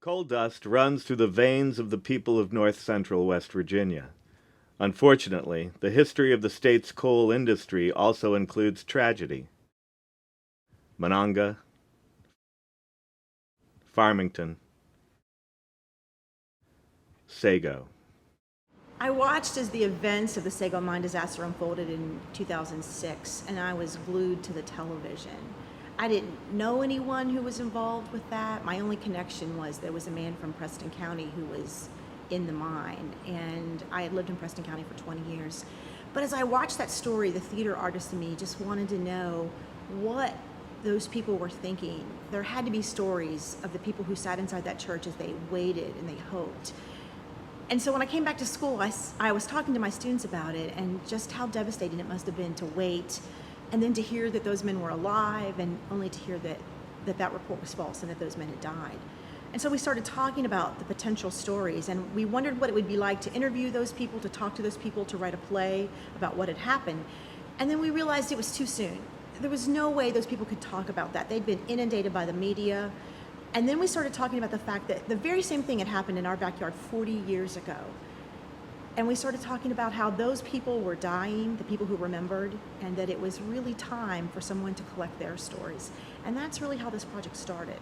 Coal dust runs through the veins of the people of north-central West Virginia. Unfortunately, the history of the state's coal industry also includes tragedy. Monongah, Farmington, Sago. I watched as the events of the Sago mine disaster unfolded in 2006, and I was glued to the television. I didn't know anyone who was involved with that. My only connection was there was a man from Preston County who was in the mine, and I had lived in Preston County for 20 years. But as I watched that story, the theater artist in me just wanted to know what those people were thinking. There had to be stories of the people who sat inside that church as they waited and they hoped. And so when I came back to school, I was talking to my students about it and just how devastating it must have been to wait and then to hear that those men were alive and only to hear that report was false and that those men had died. And so we started talking about the potential stories, and we wondered what it would be like to interview those people, to talk to those people, to write a play about what had happened. And then we realized it was too soon. There was no way those people could talk about that. They'd been inundated by the media. And then we started talking about the fact that the very same thing had happened in our backyard 40 years ago. And we started talking about how those people were dying, the people who remembered, and that it was really time for someone to collect their stories. And that's really how this project started.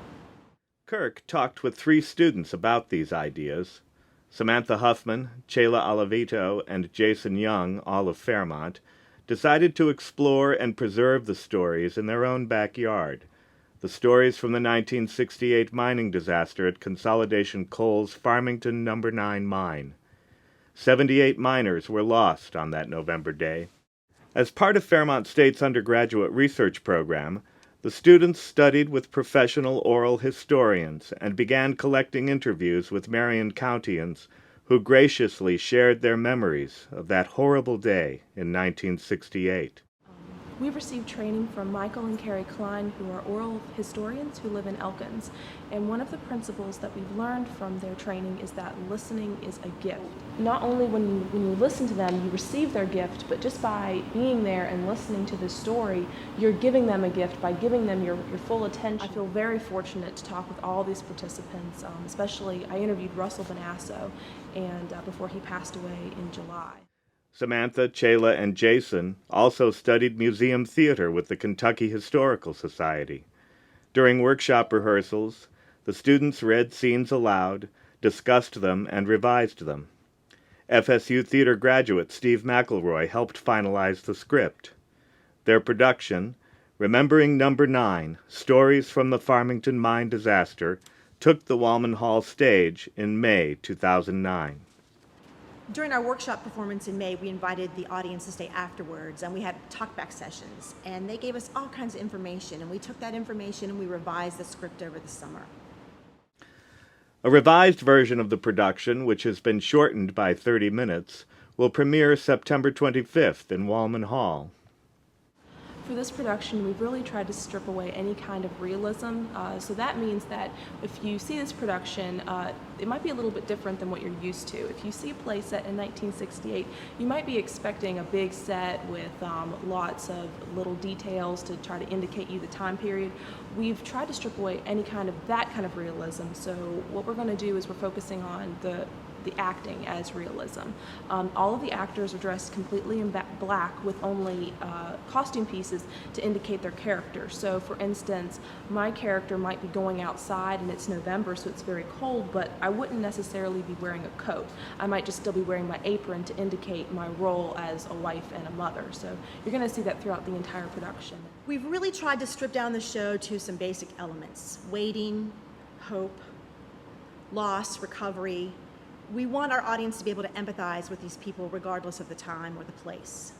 Kirk talked with 3 students about these ideas. Samantha Huffman, Celi Oliveto, and Jason Young, all of Fairmont, decided to explore and preserve the stories in their own backyard. The stories from the 1968 mining disaster at Consolidation Coal's Farmington No. 9 mine. 78 miners were lost on that November day. As part of Fairmont State's undergraduate research program, the students studied with professional oral historians and began collecting interviews with Marion Countians who graciously shared their memories of that horrible day in 1968. We've received training from Michael and Carrie Klein, who are oral historians who live in Elkins. And one of the principles that we've learned from their training is that listening is a gift. Not only when you listen to them, you receive their gift, but just by being there and listening to the story, you're giving them a gift by giving them your full attention. I feel very fortunate to talk with all these participants, especially I interviewed Russell Bonasso and before he passed away in July. Samantha, Celi, and Jason also studied museum theater with the Kentucky Historical Society. During workshop rehearsals, the students read scenes aloud, discussed them, and revised them. FSU theater graduate Steve McElroy helped finalize the script. Their production, Remembering No. 9, Stories from the Farmington Mine Disaster, took the Wallman Hall stage in May 2009. During our workshop performance in May, we invited the audience to stay afterwards, and we had talkback sessions, and they gave us all kinds of information, and we took that information and we revised the script over the summer. A revised version of the production, which has been shortened by 30 minutes, will premiere September 25th in Wallman Hall. For this production, we've really tried to strip away any kind of realism. So that means that if you see this production, it might be a little bit different than what you're used to. If you see a play set in 1968, you might be expecting a big set with lots of little details to try to indicate you the time period. We've tried to strip away any kind of that kind of realism. So what we're going to do is we're focusing on the acting as realism. All of the actors are dressed completely in black with only costume pieces to indicate their character. So for instance, my character might be going outside and it's November, so it's very cold, but I wouldn't necessarily be wearing a coat. I might just still be wearing my apron to indicate my role as a wife and a mother. So you're going to see that throughout the entire production. We've really tried to strip down the show to some basic elements: waiting, hope, loss, recovery. We want our audience to be able to empathize with these people regardless of the time or the place.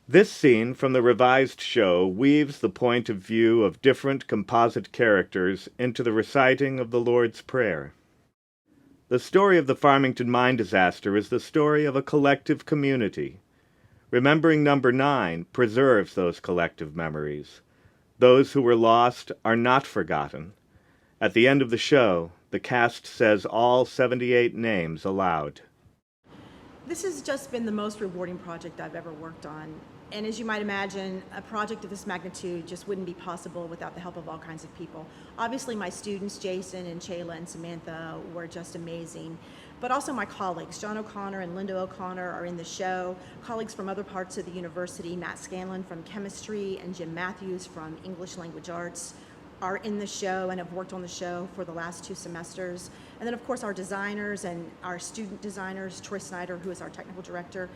This scene from the revised show weaves the point of view of different composite characters into the reciting of the Lord's Prayer. The story of the Farmington mine disaster is the story of a collective community. Remembering No. 9 preserves those collective memories. Those who were lost are not forgotten. At the end of the show, the cast says all 78 names aloud. This has just been the most rewarding project I've ever worked on. And as you might imagine, a project of this magnitude just wouldn't be possible without the help of all kinds of people. Obviously, my students, Jason and Celi and Samantha, were just amazing. But also my colleagues, John O'Connor and Linda O'Connor are in the show. Colleagues from other parts of the university, Matt Scanlon from chemistry and Jim Matthews from English language arts, are in the show and have worked on the show for the last 2 semesters. And then, of course, our designers and our student designers, Troy Snyder, who is our technical director,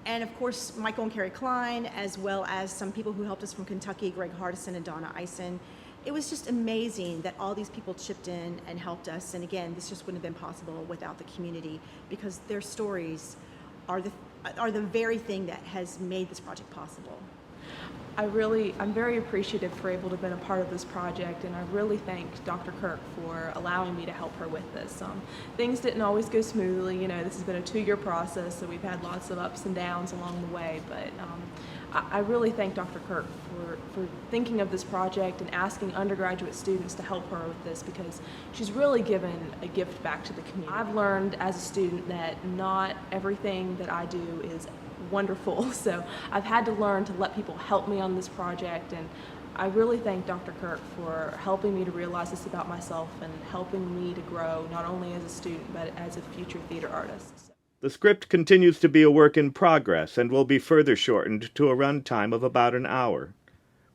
and of course, Michael and Carrie Klein, as well as some people who helped us from Kentucky, Greg Hardison and Donna Eisen. It was just amazing that all these people chipped in and helped us. And again, this just wouldn't have been possible without the community, because their stories are the very thing that has made this project possible. I'm very appreciative for able to have been a part of this project, and I really thank Dr. Kirk for allowing me to help her with this. Things didn't always go smoothly. This has been a 2-year process, so we've had lots of ups and downs along the way, but I really thank Dr. Kirk for thinking of this project and asking undergraduate students to help her with this, because she's really given a gift back to the community. I've learned as a student that not everything that I do is wonderful, so I've had to learn to let people help me on this project, and I really thank Dr. Kirk for helping me to realize this about myself and helping me to grow not only as a student but as a future theater artist. The script continues to be a work in progress and will be further shortened to a run time of about an hour.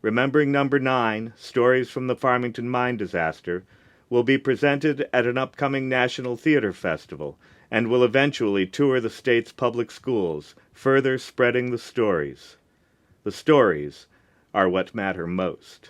Remembering Number 9, Stories from the Farmington Mine Disaster, will be presented at an upcoming National Theater Festival and will eventually tour the state's public schools, further spreading the stories. The stories are what matter most.